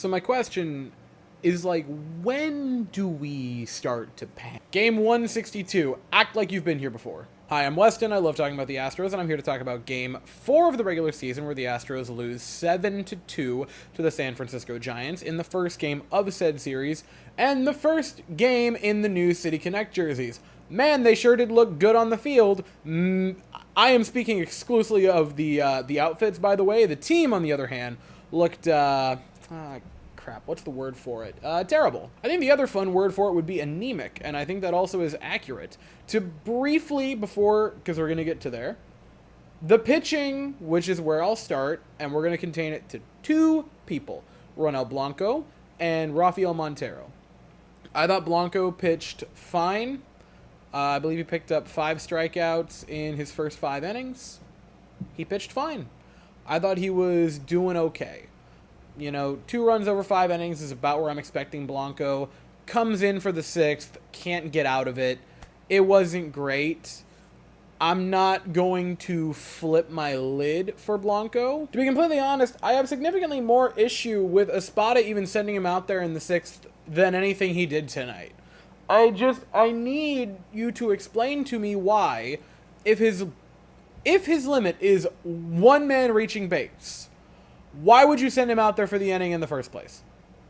So my question is like, when do we start to panic? Game 162. Act like you've been here before. Hi, I'm Weston. I love talking about the Astros, and I'm here to talk about Game 4 of the regular season, where the Astros lose 7-2 to the San Francisco Giants in the first game of said series, and the first game in the new City Connect jerseys. Man, they sure did look good on the field. I am speaking exclusively of the outfits, by the way. The team, on the other hand, looked crap, what's the word for it? Terrible. I think the other fun word for it would be anemic, and I think that also is accurate. To briefly, because we're going to get to there, the pitching, which is where I'll start, and we're going to contain it to two people, Ronel Blanco and Rafael Montero. I thought Blanco pitched fine. I believe he picked up 5 strikeouts in his first 5 innings. He pitched fine. I thought he was doing okay. 2 runs over 5 innings is about where I'm expecting Blanco. Comes in for the 6th, can't get out of it. It wasn't great. I'm not going to flip my lid for Blanco. To be completely honest, I have significantly more issue with Espada even sending him out there in the 6th than anything he did tonight. I need you to explain to me why, if his limit is 1 man reaching base, why would you send him out there for the inning in the first place?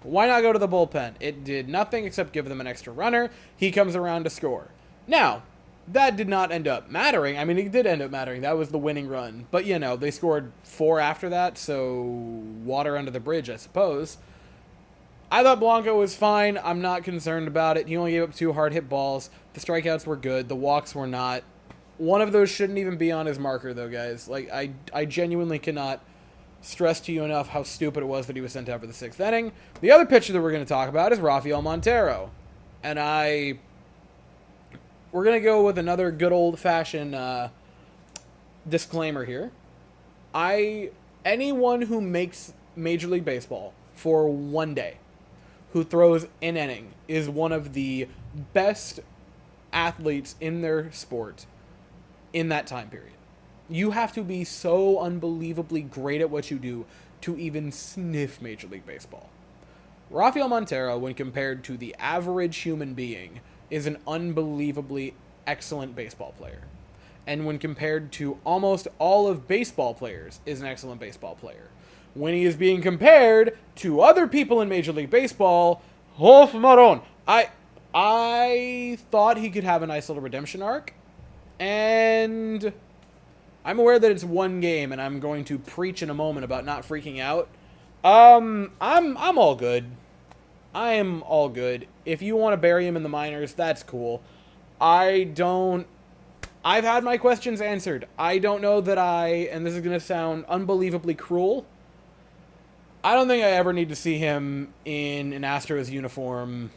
Why not go to the bullpen? It did nothing except give them an extra runner. He comes around to score. Now, that did not end up mattering. I mean, it did end up mattering. That was the winning run. But, they scored 4 after that, so water under the bridge, I suppose. I thought Blanco was fine. I'm not concerned about it. He only gave up 2 hard hit balls. The strikeouts were good. The walks were not. One of those shouldn't even be on his marker, though, guys. I genuinely cannot stress to you enough how stupid it was that he was sent out for the 6th inning. The other pitcher that we're going to talk about is Rafael Montero. And we're going to go with another good old-fashioned disclaimer here. Anyone who makes Major League Baseball for 1 day, who throws an inning, is one of the best athletes in their sport in that time period. You have to be so unbelievably great at what you do to even sniff Major League Baseball. Rafael Montero, when compared to the average human being, is an unbelievably excellent baseball player. And when compared to almost all of baseball players, is an excellent baseball player. When he is being compared to other people in Major League Baseball, Hof Maron. I thought he could have a nice little redemption arc, and I'm aware that it's 1 game, and I'm going to preach in a moment about not freaking out. I'm all good. I am all good. If you want to bury him in the minors, that's cool. I've had my questions answered. I don't know that and this is going to sound unbelievably cruel, I don't think I ever need to see him in an Astros uniform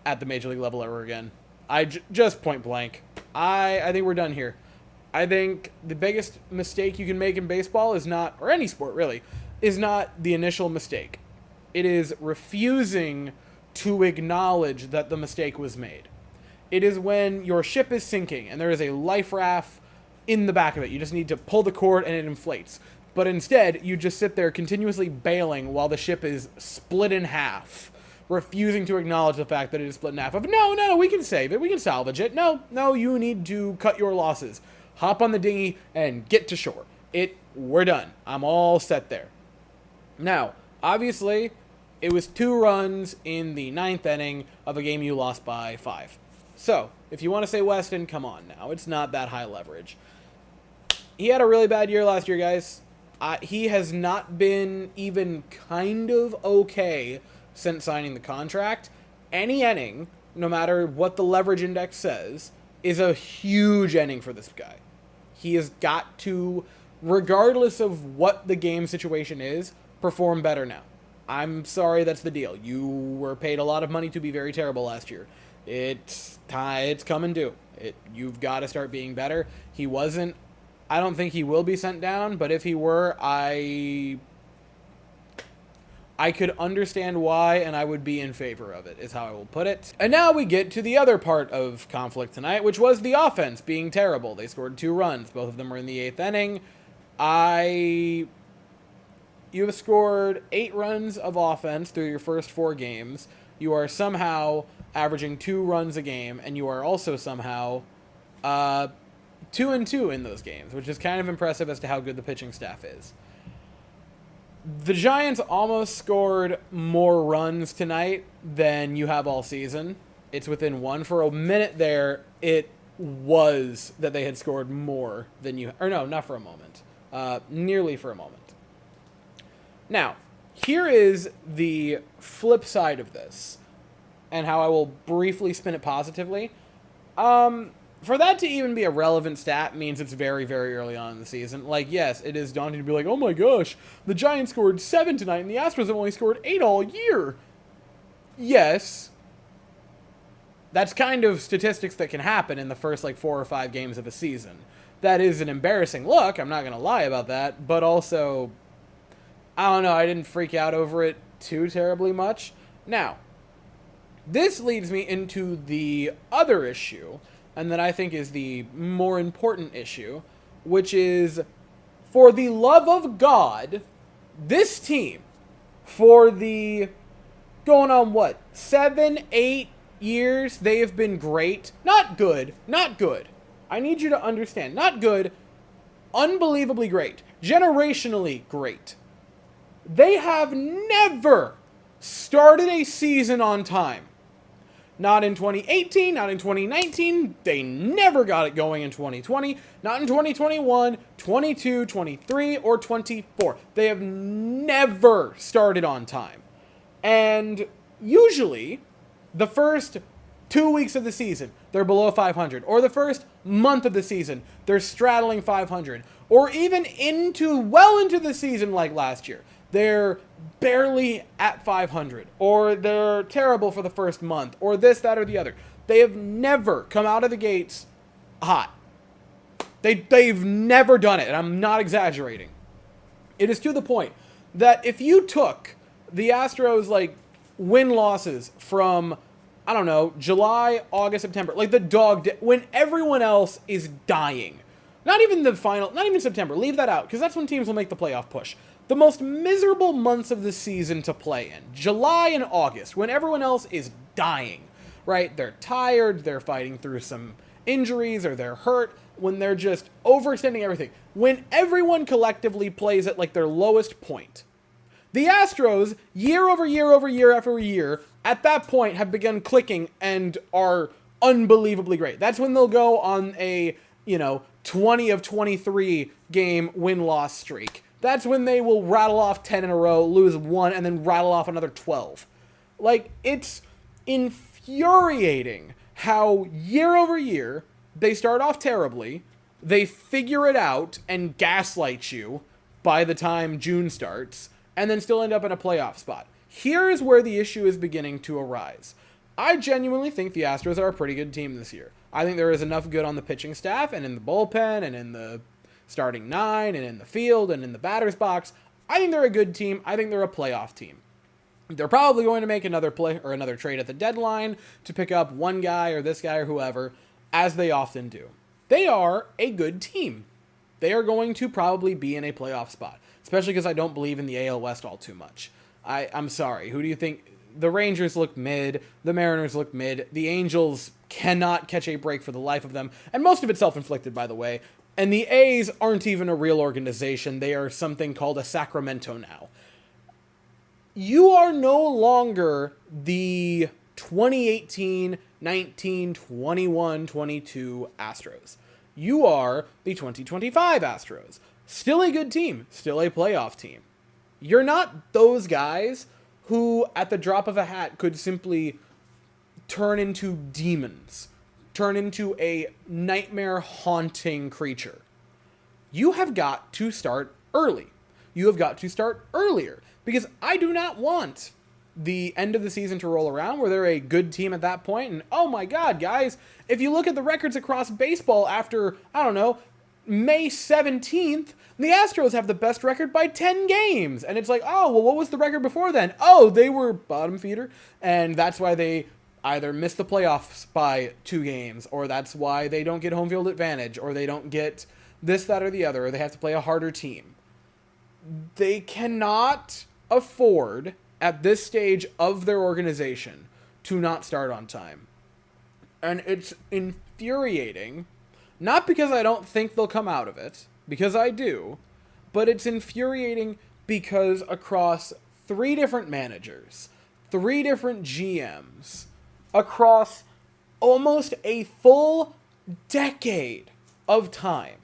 at the Major League level ever again. Just point blank. I think we're done here. I think the biggest mistake you can make in baseball is not, or any sport really, is not the initial mistake. It is refusing to acknowledge that the mistake was made. It is when your ship is sinking and there is a life raft in the back of it. You just need to pull the cord and it inflates. But instead, you just sit there continuously bailing while the ship is split in half, refusing to acknowledge the fact that it is split in half. No, we can save it. We can salvage it. No, you need to cut your losses. Hop on the dinghy and get to shore. We're done. I'm all set there. Now, obviously, it was 2 runs in the 9th inning of a game you lost by 5. So, if you want to say Weston, come on now. It's not that high leverage. He had a really bad year last year, guys. He has not been even kind of okay since signing the contract. Any inning, no matter what the leverage index says, is a huge inning for this guy. He has got to, regardless of what the game situation is, perform better now. I'm sorry, that's the deal. You were paid a lot of money to be very terrible last year. It's coming due. You've got to start being better. He wasn't. I don't think he will be sent down, but if he were, I could understand why, and I would be in favor of it, is how I will put it. And now we get to the other part of conflict tonight, which was the offense being terrible. They scored 2 runs. Both of them were in the 8th inning. You have scored 8 runs of offense through your first 4 games. You are somehow averaging 2 runs a game, and you are also somehow 2-2 in those games, which is kind of impressive as to how good the pitching staff is. The Giants almost scored more runs tonight than you have all season. It's within 1. For a minute there, it was that they had scored more than you... Or no, not for a moment. Nearly for a moment. Now, here is the flip side of this, and how I will briefly spin it positively. For that to even be a relevant stat means it's very, very early on in the season. Like, yes, it is daunting to be like, oh my gosh, the Giants scored 7 tonight, and the Astros have only scored 8 all year. Yes. That's kind of statistics that can happen in the first, 4 or 5 games of a season. That is an embarrassing look, I'm not going to lie about that, but also... I don't know, I didn't freak out over it too terribly much. Now, this leads me into the other issue, and that I think is the more important issue, which is, for the love of God, this team, for the, going on 7, 8 years, they have been great. Not good, not good. I need you to understand, not good, unbelievably great, generationally great. They have never started a season on time. Not in 2018, not in 2019. They never got it going in 2020. Not in 2021, 22, 23, or 24. They have never started on time. And usually, the first 2 weeks of the season, they're below 500. Or the first month of the season, they're straddling 500. Or even well into the season like last year, they're barely at 500, or they're terrible for the first month, or this, that, or the other. They have never come out of the gates hot. They've never done it, and I'm not exaggerating. It is to the point that if you took the Astros, win-losses from, I don't know, July, August, September, when everyone else is dying. Not even September, leave that out, because that's when teams will make the playoff push. The most miserable months of the season to play in. July and August, when everyone else is dying, right? They're tired, they're fighting through some injuries, or they're hurt, when they're just overextending everything. When everyone collectively plays at, their lowest point. The Astros, year over year over year after year, at that point have begun clicking and are unbelievably great. That's when they'll go on a, 20 of 23 game win-loss streak. That's when they will rattle off 10 in a row, lose 1, and then rattle off another 12. It's infuriating how year over year, they start off terribly, they figure it out and gaslight you by the time June starts, and then still end up in a playoff spot. Here's where the issue is beginning to arise. I genuinely think the Astros are a pretty good team this year. I think there is enough good on the pitching staff, and in the bullpen, and in the starting 9, and in the field, and in the batter's box. I think they're a good team. I think they're a playoff team. They're probably going to make another play or another trade at the deadline to pick up one guy or this guy or whoever, as they often do. They are a good team. They are going to probably be in a playoff spot, especially because I don't believe in the AL West all too much. I'm sorry. Who do you think? The Rangers look mid. The Mariners look mid. The Angels cannot catch a break for the life of them. And most of it's self-inflicted, by the way. And the A's aren't even a real organization. They are something called a Sacramento now. You are no longer the 2018, 19, 21, 22 Astros. You are the 2025 Astros. Still a good team. Still a playoff team. You're not those guys who, at the drop of a hat, could simply turn into demons. Turn into a nightmare-haunting creature. You have got to start early. You have got to start earlier. Because I do not want the end of the season to roll around where they're a good team at that point. And, oh my God, guys, if you look at the records across baseball after, I don't know, May 17th, the Astros have the best record by 10 games. And it's like, oh, well, what was the record before then? Oh, they were bottom feeder. And that's why they either miss the playoffs by 2 games, or that's why they don't get home field advantage, or they don't get this, that, or the other, or they have to play a harder team. They cannot afford, at this stage of their organization, to not start on time. And it's infuriating, not because I don't think they'll come out of it, because I do, but it's infuriating because across 3 different managers, 3 different GMs, across almost a full decade of time,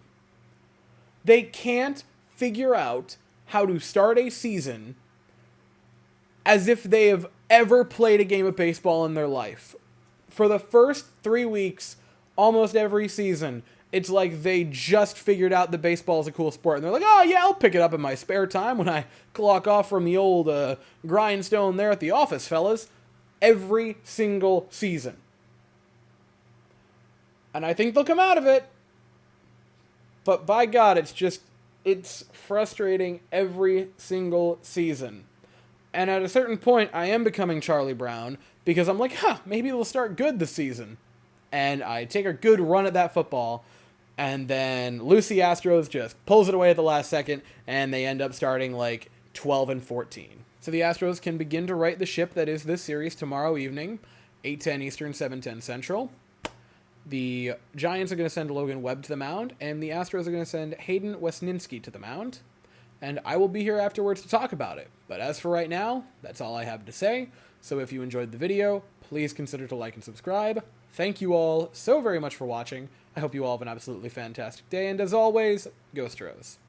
they can't figure out how to start a season as if they have ever played a game of baseball in their life. For the first 3 weeks, almost every season, it's like they just figured out that baseball is a cool sport. And they're like, oh yeah, I'll pick it up in my spare time when I clock off from the old grindstone there at the office, fellas. Every single season. And I think they'll come out of it. But by God, it's frustrating every single season. And at a certain point, I am becoming Charlie Brown, because I'm like, maybe they'll start good this season. And I take a good run at that football, and then Lucy Astros just pulls it away at the last second, and they end up starting like 12-14. So the Astros can begin to right the ship that is this series tomorrow evening, 8:10 Eastern, 7:10 Central. The Giants are going to send Logan Webb to the mound, and the Astros are going to send Hayden Wesninski to the mound. And I will be here afterwards to talk about it. But as for right now, that's all I have to say. So if you enjoyed the video, please consider to like and subscribe. Thank you all so very much for watching. I hope you all have an absolutely fantastic day, and as always, go Astros.